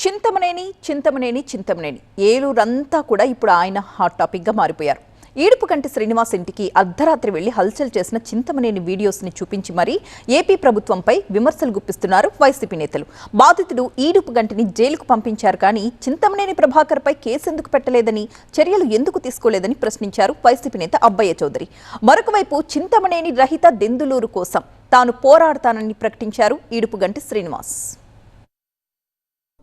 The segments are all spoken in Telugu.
చింతమనేని ఏలూరంతా కూడా ఇప్పుడు ఆయన హాట్ టాపిక్గా మారిపోయారు. ఈడుపుగంటి శ్రీనివాస్ ఇంటికి అర్ధరాత్రి వెళ్లి హల్చల్ చేసిన చింతమనేని వీడియోస్ని చూపించి మరీ ఏపీ ప్రభుత్వంపై విమర్శలు గుప్పిస్తున్నారు వైసీపీ నేతలు. బాధితుడు ఈడుపుగంటిని జైలుకు పంపించారు, కానీ చింతమనేని ప్రభాకర్పై కేసెందుకు పెట్టలేదని, చర్యలు ఎందుకు తీసుకోలేదని ప్రశ్నించారు వైసీపీ నేత అబ్బయ్య చౌదరి. మరొకవైపు చింతమనేని రహిత దెందులూరు కోసం తాను పోరాడతానని ప్రకటించారు ఈడుపుగంటి శ్రీనివాస్.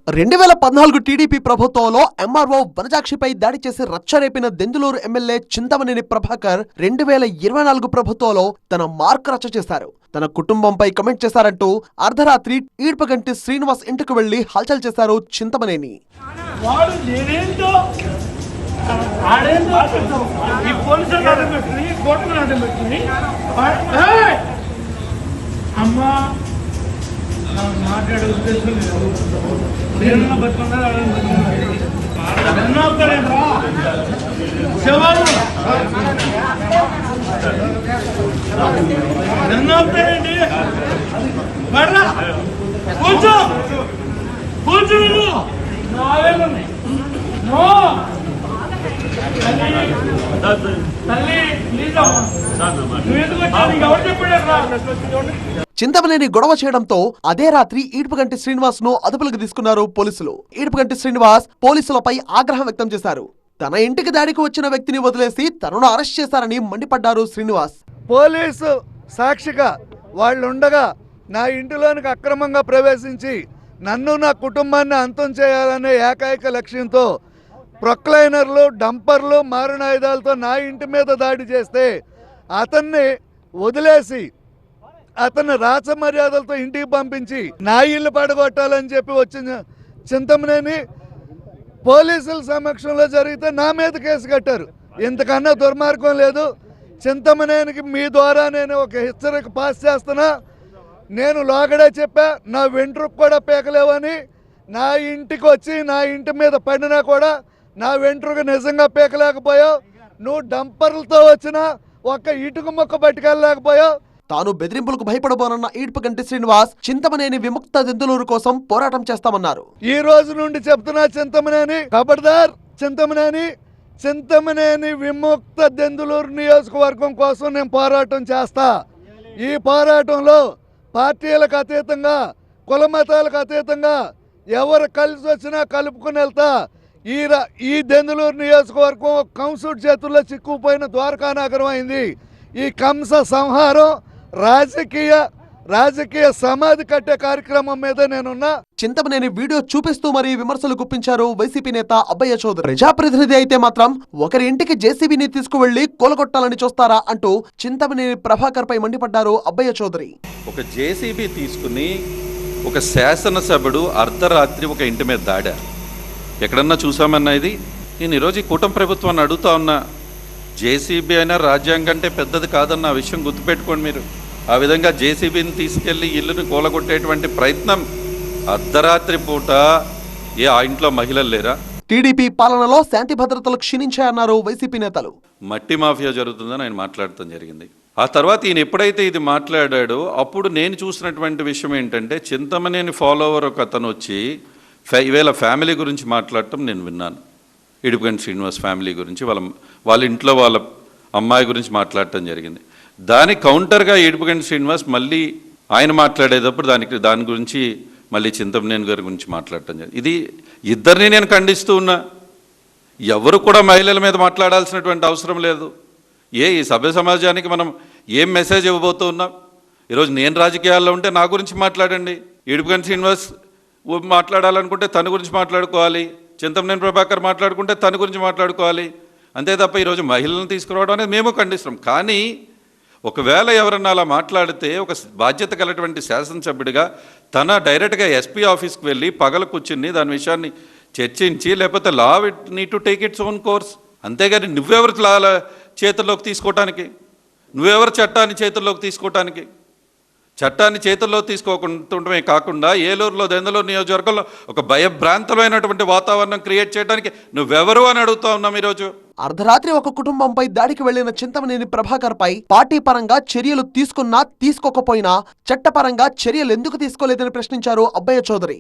2014 టీడీపీ ప్రభుత్వంలో ఎంఆర్ఓ వనజాక్షిపై దాడి చేసి రచ్చరేపిన దెందులూరు ఎమ్మెల్యే చింతమనేని ప్రభాకర్ 2024 ప్రభుత్వంలో తన మార్క్ రచ్చ చేశారు. తన కుటుంబంపై కమెంట్ చేశారంటూ అర్ధరాత్రి ఈడ్పగంటి శ్రీనివాస్ ఇంటికి వెళ్లి హల్చల్ చేశారు చింతమనేని. మాట్లాడే ఉద్దేశం లేదు. కూర్చో కూర్చో చింతమనేని గొడవ చేయడంతో అదే రాత్రి ఈడ్పగంటి శ్రీనివాస్ ను అదుపులోకి తీసుకున్నారు పోలీసులు. ఈడ్పగంటి శ్రీనివాస్ పోలీసులపై ఆగ్రహం వ్యక్తం చేశారు. తన ఇంటికి దాడికి వచ్చిన వ్యక్తిని వదిలేసి తనను అరెస్ట్ చేశారని మండిపడ్డారు శ్రీనివాస్. పోలీసు సాక్షిగా వాళ్ళుండగా నా ఇంటిలోనికి అక్రమంగా ప్రవేశించి నన్ను నా కుటుంబాన్ని అంతం చేయాలనే ఏకైక లక్ష్యంతో ప్రొక్లైనర్లు, డంపర్లు, మారణాయుధాలతో నా ఇంటి మీద దాడి చేస్తే అతన్ని వదిలేసి అతన్ని రాచమర్యాదలతో ఇంటికి పంపించి నా ఇల్లు పడగొట్టాలని చెప్పి వచ్చిన చింతమనేని పోలీసుల సమక్షంలో జరిగితే నా మీద కేసు కట్టారు. ఇంతకన్నా దుర్మార్గం లేదు. చింతమనేనికి మీ ద్వారా నేను ఒక హెచ్చరిక పాస్ చేస్తున్నా. నేను లోగడే చెప్పా, నా వెంట్రుకు కూడా పీకలేవని. నా ఇంటికి వచ్చి నా ఇంటి మీద పడినా కూడా నా వెంట్రుకు నిజంగా పీకలేకపోయావు. నువ్వు డంపర్లతో వచ్చినా ఒక్క ఇటుక మొక్క పట్టుకెళ్ళలేకపోయావు. తాను బెదిరింపులకు భయపడబోనన్న ఈడ్పగంటి శ్రీనివాస్ చింతమనేని విముక్త దెందులూరు కోసం పోరాటం చేస్తామన్నారు. ఈ రోజు నుండి చెప్తున్నా, చింతమనేని ఖబర్దార్. చింతమనేని విముక్త దెందులూరు నియోజకవర్గం కోసం నేను పోరాటం చేస్తా. ఈ పోరాటంలో పార్టీలకు అతీతంగా, కుల మతాలకు అతీతంగా ఎవరు కలిసి వచ్చినా కలుపుకుని వెళ్తా. ఈ దెందులూరు నియోజకవర్గం కంసుడి చేతుల్లో చిక్కుపోయిన ద్వారకా నగరం అయింది. ఈ కంస సంహారం రాజకీయ సమాధి కట్టే కార్యక్రమం మీద నేనున్నా. చింతమనేని వీడియో చూపిస్తూ మరీ విమర్శలు గుప్పించారు వైసీపీ నేత అబ్బయ్య చౌదరి. ప్రజాప్రతినిధి అయితే మాత్రం ఒకరి ఇంటికి జేసీబీని తీసుకువెళ్లి కూలగొట్టాలని చూస్తారా అంటూ చింతమనేని ప్రభాకర్ పై మండిపడ్డారు అబ్బయ్య చౌదరి. ఒక జేసీబీ తీసుకుని ఒక శాసనసభ్యుడు అర్ధరాత్రి ఒక ఇంటి మీద దాడా ఎక్కడన్నా చూసామన్నా? ఇది నేను ఈరోజు ఈ కూటమి ప్రభుత్వాన్ని అడుగుతా ఉన్నా. జేసీబీ అయినా రాజ్యాంగం అంటే పెద్దది కాదన్న విషయం గుర్తుపెట్టుకోండి మీరు. ఆ విధంగా జేసీబీని తీసుకెళ్లి ఇల్లుని కూలగొట్టేటువంటి ప్రయత్నం అర్ధరాత్రి పూట ఆ ఇంట్లో మహిళలు లేరా? టీడీపీ పాలనలో శాంతి భద్రతలు క్షీణించాయన్నారు వైసీపీ నేతలు. మట్టి మాఫియా జరుగుతుందని ఆయన మాట్లాడటం జరిగింది. ఆ తర్వాత ఈయన ఎప్పుడైతే ఇది మాట్లాడాడో అప్పుడు నేను చూసినటువంటి విషయం ఏంటంటే, చింతమనేని ఫాలోవర్ ఒక అతను వచ్చి ఈవేళ ఫ్యామిలీ గురించి మాట్లాడటం నేను విన్నాను. ఈడుపుగంటి శ్రీనివాస్ ఫ్యామిలీ గురించి, వాళ్ళ ఇంట్లో వాళ్ళ అమ్మాయి గురించి మాట్లాడటం జరిగింది. దానికి కౌంటర్గా ఈడుపుగంటి శ్రీనివాస్ మళ్ళీ ఆయన మాట్లాడేటప్పుడు దాని గురించి మళ్ళీ చింతమనేని గారి గురించి మాట్లాడటం జరిగింది. ఇది ఇద్దరిని నేను ఖండిస్తూ ఉన్నా. ఎవరు కూడా మహిళల మీద మాట్లాడాల్సినటువంటి అవసరం లేదు. ఈ సభ్య సమాజానికి మనం ఏం మెసేజ్ ఇవ్వబోతూ ఉన్నాం? ఈరోజు నేను రాజకీయాల్లో ఉంటే నా గురించి మాట్లాడండి. ఈడుపుగంటి శ్రీనివాస్ మాట్లాడాలనుకుంటే తన గురించి మాట్లాడుకోవాలి. చింతమనేని ప్రభాకర్ మాట్లాడుకుంటే తన గురించి మాట్లాడుకోవాలి. అంతే తప్ప ఈరోజు మహిళలను తీసుకురావడం అనేది మేము ఖండిస్తున్నాం. కానీ ఒకవేళ ఎవరన్నా అలా మాట్లాడితే ఒక బాధ్యత కలిగినటువంటి శాసనసభ్యుడిగా తన డైరెక్ట్గా ఎస్పీ ఆఫీస్కి వెళ్ళి పగల కూర్చుని దాని విషయాన్ని చర్చించి, లేకపోతే law need to take its own course. అంతేగాని నువ్వెవరు లా చేతుల్లోకి తీసుకోవటానికి, నువ్వెవరు చట్టాన్ని చేతుల్లోకి తీసుకోవటానికి? చట్టాన్ని చేతుల్లో తీసుకోకుండటమే కాకుండా ఏలూరులో దెందులూరు నియోజకవర్గంలో ఒక భయభ్రాంతమైనటువంటి వాతావరణం క్రియేట్ చేయడానికి నువ్వెవరు అని అడుగుతా ఉన్నాం. ఈరోజు అర్ధరాత్రి ఒక కుటుంబంపై దాడికి వెళ్లిన చింతమనేని ప్రభాకర్ పై పార్టీ పరంగా చర్యలు తీసుకున్నా తీసుకోకపోయినా చట్టపరంగా చర్యలు ఎందుకు తీసుకోలేదని ప్రశ్నించారు అబ్బయ్య చౌదరి.